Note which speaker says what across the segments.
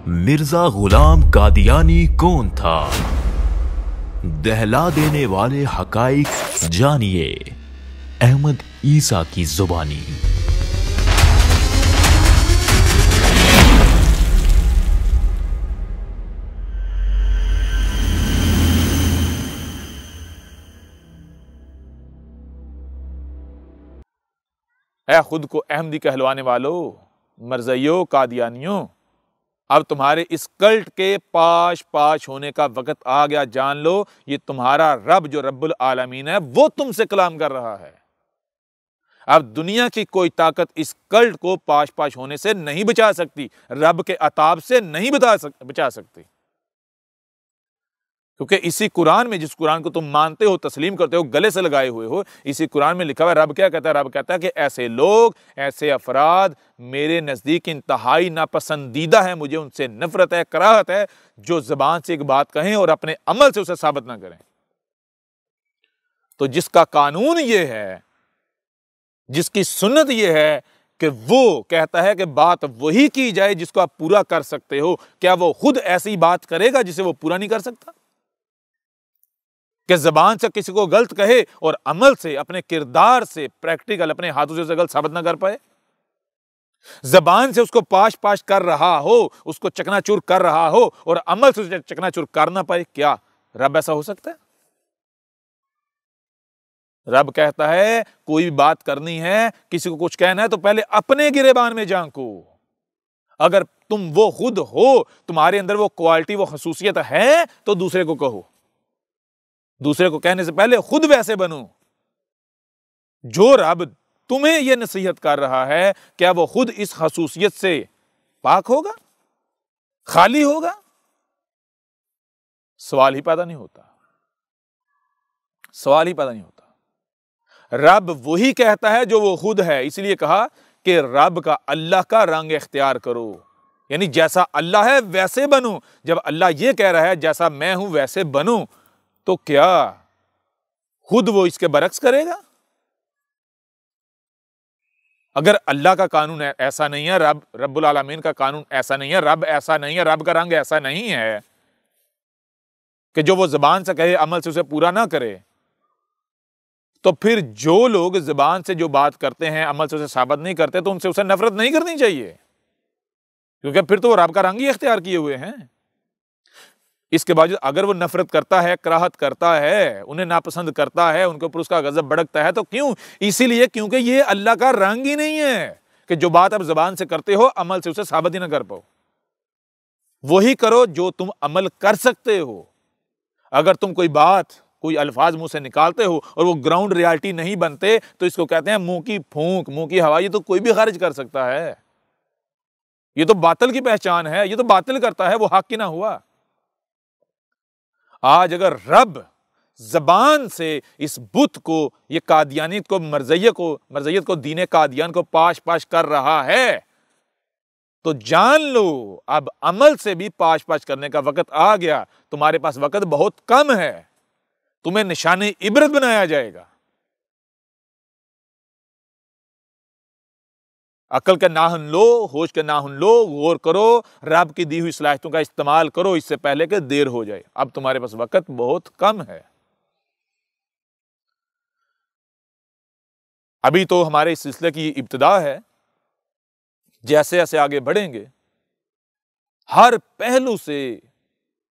Speaker 1: مرزا غلام قادیانی کون تھا؟ دہلا دینے والے حقائق جانیے احمد عیسیٰ کی زبانی۔
Speaker 2: اے خود کو احمدی کہلوانے والو، مرزائیوں، قادیانیوں، اب تمہارے اس کلٹ کے پاش ہونے کا وقت آ گیا۔ جان لو یہ تمہارا رب جو رب العالمین ہے وہ تم سے کلام کر رہا ہے۔ اب دنیا کی کوئی طاقت اس کلٹ کو پاش ہونے سے نہیں بچا سکتی، رب کے عطاب سے نہیں بچا سکتی، کیونکہ اسی قرآن میں، جس قرآن کو تم مانتے ہو، تسلیم کرتے ہو، گلے سے لگائے ہوئے ہو، اسی قرآن میں لکھا ہوا ہے رب کیا کہتا ہے؟ رب کہتا ہے کہ ایسے لوگ، ایسے افراد میرے نزدیک انتہائی ناپسندیدہ ہیں، مجھے ان سے نفرت ہے، کراہت ہے، جو زبان سے ایک بات کہیں اور اپنے عمل سے اسے ثابت نہ کریں۔ تو جس کا قانون یہ ہے، جس کی سنت یہ ہے کہ وہ کہتا ہے کہ بات وہی کی جائے جس کو آپ پورا کر سکتے ہو، کیا وہ خود ایسی بات کرے گا جسے وہ پورا نہیں کر سکتا؟ کہ زبان سے کسی کو غلط کہے اور عمل سے، اپنے کردار سے، پریکٹیکل اپنے ہاتھوں سے اسے غلط ثابت نہ کر پائے؟ زبان سے اس کو پاش کر رہا ہو، اس کو چکنا چور کر رہا ہو اور عمل سے اسے چکنا چور کر نہ پائے، کیا رب ایسا ہو سکتا ہے؟ رب کہتا ہے کوئی بھی بات کرنی ہے، کسی کو کچھ کہنا ہے تو پہلے اپنے گریبان میں جھانکو۔ اگر تم وہ خود ہو، تمہارے اندر وہ کوالٹی، وہ خصوصیت ہے تو دوسرے کو کہو۔ دوسرے کو کہنے سے پہلے خود ویسے بنو۔ جو رب تمہیں یہ نصیحت کر رہا ہے، کیا وہ خود اس خصوصیت سے پاک ہوگا؟ خالی ہوگا؟ سوال ہی پیدا نہیں ہوتا، سوال ہی پیدا نہیں ہوتا۔ رب وہی کہتا ہے جو وہ خود ہے، اس لیے کہا کہ رب کا، اللہ کا رنگ اختیار کرو، یعنی جیسا اللہ ہے ویسے بنو۔ جب اللہ یہ کہہ رہا ہے جیسا میں ہوں ویسے بنو، تو کیا خود وہ اس کے برعکس کرے گا؟ اگر اللہ کا قانون ایسا نہیں ہے، رب العالمین کا قانون ایسا نہیں ہے، رب ایسا نہیں ہے، رب کا رنگ ایسا نہیں ہے کہ جو وہ زبان سے کہے عمل سے اسے پورا نہ کرے، تو پھر جو لوگ زبان سے جو بات کرتے ہیں عمل سے اسے ثابت نہیں کرتے، تو ان سے اسے نفرت نہیں کرنی چاہیے، کیونکہ پھر تو وہ رب کا رنگ ہی اختیار کیے ہوئے ہیں۔ اس کے باوجود اگر وہ نفرت کرتا ہے، کراہت کرتا ہے، انہیں ناپسند کرتا ہے، ان کے اوپر اس کا غضب بھڑکتا ہے، تو کیوں؟ اسی لیے کیونکہ یہ اللہ کا رنگ ہی نہیں ہے کہ جو بات آپ زبان سے کرتے ہو عمل سے اسے ثابت ہی نہ کر پاؤ۔ وہی کرو جو تم عمل کر سکتے ہو۔ اگر تم کوئی بات، کوئی الفاظ منہ سے نکالتے ہو اور وہ گراؤنڈ ریالٹی نہیں بنتے، تو اس کو کہتے ہیں منہ کی پھونک، منہ کی ہوا۔ یہ تو کوئی بھی خارج کر سکتا ہے، یہ تو باطل کی پہچان ہے، یہ تو باطل کرتا ہے، وہ حق ہی نہ ہوا۔ آج اگر رب زبان سے اس بت کو، یہ قادیانیت کو، مرزیت کو، دین قادیان کو پاش کر رہا ہے، تو جان لو اب عمل سے بھی پاش کرنے کا وقت آ گیا۔ تمہارے پاس وقت بہت کم ہے، تمہیں نشان عبرت بنایا جائے گا۔ عقل کے ناہن لو، ہوش کے ناہن لو، غور کرو، رب کی دی ہوئی صلاحیتوں کا استعمال کرو اس سے پہلے کہ دیر ہو جائے۔ اب تمہارے پاس وقت بہت کم ہے۔ ابھی تو ہمارے اس سلسلے کی ابتدا ہے، جیسے جیسے آگے بڑھیں گے ہر پہلو سے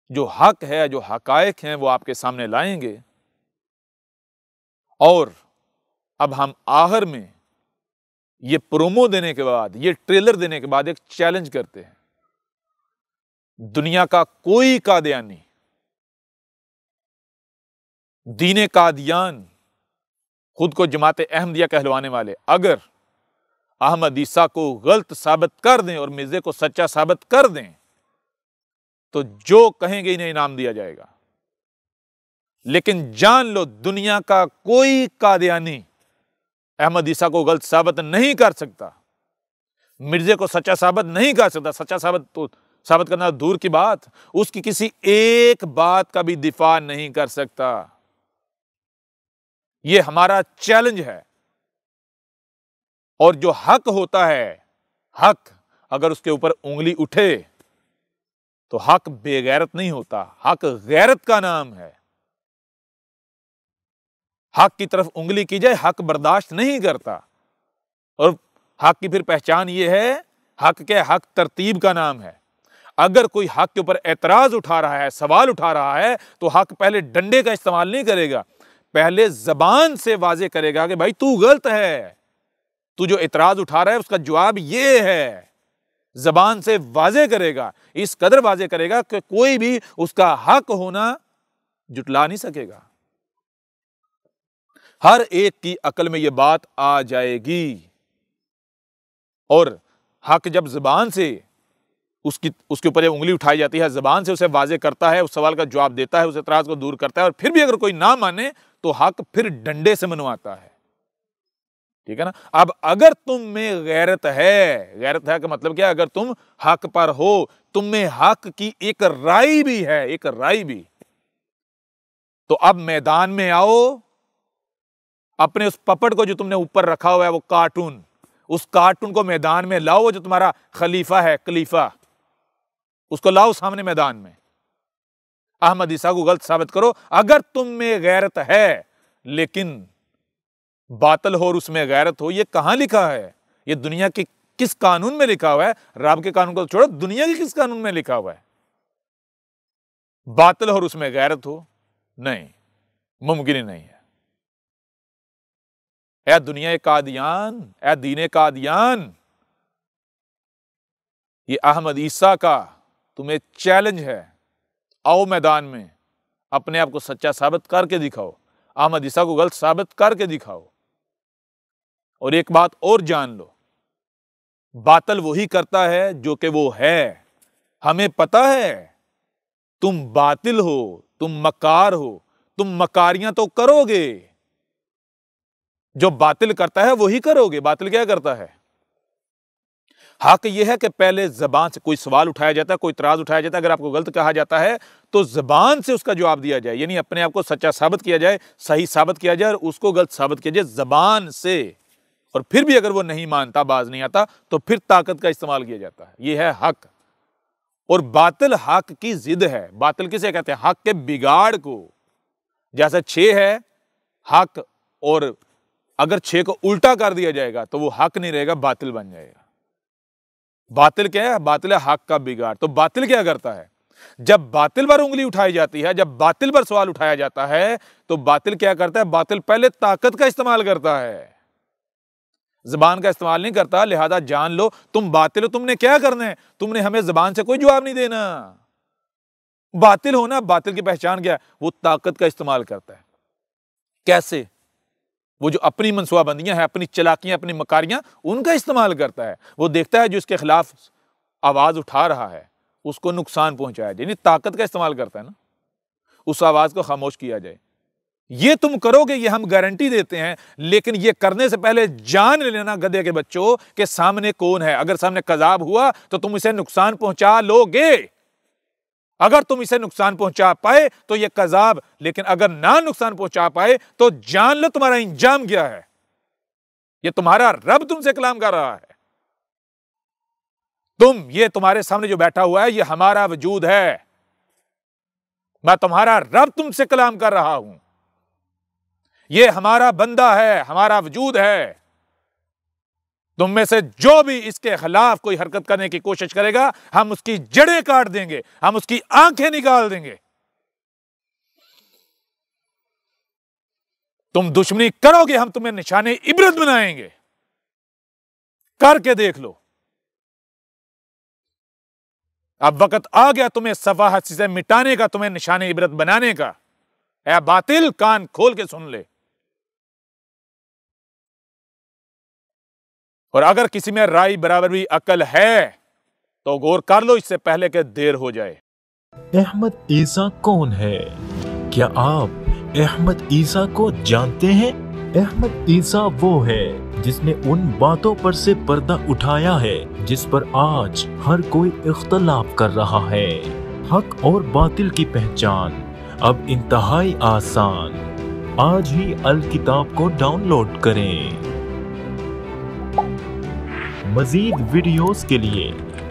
Speaker 2: جو حق ہے، جو حقائق ہیں، وہ آپ کے سامنے لائیں گے۔ اور اب ہم آخر میں یہ پرومو دینے کے بعد، یہ ٹریلر دینے کے بعد ایک چیلنج کرتے ہیں۔ دنیا کا کوئی قادیانی، دین قادیان، خود کو جماعت احمدیہ کہلوانے والے، اگر احمد عیسیٰ کو غلط ثابت کر دیں اور مرزے کو سچا ثابت کر دیں، تو جو کہیں گے انہیں انعام دیا جائے گا۔ لیکن جان لو دنیا کا کوئی قادیانی احمد عیسیٰ کو غلط ثابت نہیں کر سکتا، مرزے کو سچا ثابت نہیں کر سکتا۔ سچا ثابت کرنا دور کی بات، اس کی کسی ایک بات کا بھی دفاع نہیں کر سکتا۔ یہ ہمارا چیلنج ہے۔ اور جو حق ہوتا ہے، حق اگر اس کے اوپر انگلی اٹھے تو حق بے غیرت نہیں ہوتا، حق غیرت کا نام ہے۔ حق کی طرف انگلی کی جائے حق برداشت نہیں کرتا، اور حق کی پھر پہچان یہ ہے، حق کے حق ترتیب کا نام ہے۔ اگر کوئی حق کے اوپر اعتراض اٹھا رہا ہے، سوال اٹھا رہا ہے، تو حق پہلے ڈنڈے کا استعمال نہیں کرے گا، پہلے زبان سے واضح کرے گا کہ بھائی تو غلط ہے، تو جو اعتراض اٹھا رہا ہے اس کا جواب یہ ہے، زبان سے واضح کرے گا، اس قدر واضح کرے گا کہ کوئی بھی اس کا حق ہونا جھٹلا نہیں سکے گا۔ ہر ایک کی عقل میں یہ بات آ جائے گی، اور حق جب زبان سے اس کے اوپر انگلی اٹھائی جاتی ہے، زبان سے اسے واضح کرتا ہے، اس سوال کا جواب دیتا ہے، اس اعتراض کو دور کرتا ہے، اور پھر بھی اگر کوئی نہ مانے تو حق پھر ڈنڈے سے منواتا ہے، ٹھیک ہے نا۔ اب اگر تم میں غیرت ہے کہ مطلب کیا، اگر تم حق پر ہو، تم میں حق کی ایک رائے بھی ہے، ایک رائے بھی، تو اب میدان میں آؤ، اپنے اس پپٹ کو جو تم نے اوپر رکھا ہوا ہے، وہ کارٹون، اس کارٹون کو میدان میں لاؤ، وہ جو تمہارا خلیفہ ہے، کلیفہ، اس کو لاؤ سامنے میدان میں، احمد عیسیٰ کو غلط ثابت کرو۔ اگر تم میں غیرت ہے لیکن باطل ہو اور اس میں غیرت ہو، یہ کہاں لکھا ہے؟ یہ دنیا کے کس قانون میں لکھا ہوا ہے؟ رب کے قانون کو چھوڑو، دنیا کے کس قانون میں لکھا ہوا ہے؟ باطل ہو اور اس میں غیرت ہو؟ نہیں، ممکن ہی نہیں ہے۔ اے دنیا قادیان، اے دین قادیان، یہ احمد عیسیٰ کا تمہیں چیلنج ہے، آؤ میدان میں، اپنے آپ کو سچا ثابت کر کے دکھاؤ، احمد عیسیٰ کو غلط ثابت کر کے دکھاؤ۔ اور ایک بات اور جان لو، باطل وہی کرتا ہے جو کہ وہ ہے۔ ہمیں پتہ ہے تم باطل ہو، تم مکار ہو، تم مکاریاں تو کرو گے، جو باطل کرتا ہے وہی کرو گے۔ باطل کیا کرتا ہے؟ حق یہ ہے کہ پہلے زبان سے کوئی سوال اٹھایا جاتا ہے، کوئی اعتراض اٹھایا جاتا ہے، اگر آپ کو غلط کہا جاتا ہے تو زبان سے اس کا جواب دیا جائے، یعنی اپنے آپ کو سچا ثابت کیا جائے، صحیح ثابت کیا جائے، اور اس کو غلط ثابت کیا جائے زبان سے۔ اور پھر بھی اگر وہ نہیں مانتا، باز نہیں آتا، تو پھر طاقت کا استعمال کیا جاتا ہے۔ یہ ہے حق۔ اور باطل حق کی ضد ہے۔ باطل کسے کہتے ہیں؟ حق کے بگاڑ کو۔ جیسے 6 ہے حق، اور اگر 6 کو الٹا کر دیا جائے گا تو وہ حق نہیں رہے گا، باطل بن جائے گا۔ باطل کیا ہے؟ باطل ہے حق کا بگاڑ۔ تو باطل کیا کرتا ہے؟ جب باطل پر انگلی اٹھائی جاتی ہے، جب باطل پر سوال اٹھایا جاتا ہے، تو باطل کیا کرتا ہے؟ باطل پہلے طاقت کا استعمال کرتا ہے، زبان کا استعمال نہیں کرتا۔ لہذا جان لو تم باطل ہو، تم نے کیا کرنا ہے؟ تم نے ہمیں زبان سے کوئی جواب نہیں دینا۔ باطل ہونا، باطل کی پہچان کیا ہے؟ وہ طاقت کا استعمال کرتا ہے۔ کیسے؟ وہ جو اپنی منصوبہ بندیاں ہیں، اپنی چلاکیاں، اپنی مکاریاں، ان کا استعمال کرتا ہے۔ وہ دیکھتا ہے جو اس کے خلاف آواز اٹھا رہا ہے اس کو نقصان پہنچایا جائے، یعنی طاقت کا استعمال کرتا ہے نا، اس آواز کو خاموش کیا جائے۔ یہ تم کرو گے، یہ ہم گارنٹی دیتے ہیں، لیکن یہ کرنے سے پہلے جان لینا گدھے کے بچوں کہ سامنے کون ہے۔ اگر سامنے کذاب ہوا تو تم اسے نقصان پہنچا لو گے، اگر تم اسے نقصان پہنچا پائے تو یہ کذاب، لیکن اگر نہ نقصان پہنچا پائے تو جان لو تمہارا انجام کیا ہے۔ یہ تمہارا رب تم سے کلام کر رہا ہے۔ یہ تمہارے سامنے جو بیٹھا ہوا ہے یہ ہمارا وجود ہے، میں تمہارا رب تم سے کلام کر رہا ہوں، یہ ہمارا بندہ ہے، ہمارا وجود ہے۔ تم میں سے جو بھی اس کے خلاف کوئی حرکت کرنے کی کوشش کرے گا، ہم اس کی جڑیں کاٹ دیں گے، ہم اس کی آنکھیں نکال دیں گے۔ تم دشمنی کرو گے، ہم تمہیں نشانے عبرت بنائیں گے، کر کے دیکھ لو۔ اب وقت آ گیا تمہیں صفحات سے مٹانے کا، تمہیں نشانے عبرت بنانے کا۔ اے باطل، کان کھول کے سن لے۔ اور اگر کسی میں رائے برابر بھی عقل ہے تو غور کر لو اس سے پہلے کہ دیر ہو جائے۔
Speaker 1: احمد عیسیٰ کون ہے؟ کیا آپ احمد عیسیٰ کو جانتے ہیں؟ احمد عیسیٰ وہ ہے جس نے ان باتوں پر سے پردہ اٹھایا ہے جس پر آج ہر کوئی اختلاف کر رہا ہے۔ حق اور باطل کی پہچان اب انتہائی آسان۔ آج ہی الکتاب کو ڈاؤن لوڈ کریں۔ مزید ویڈیوز کے لیے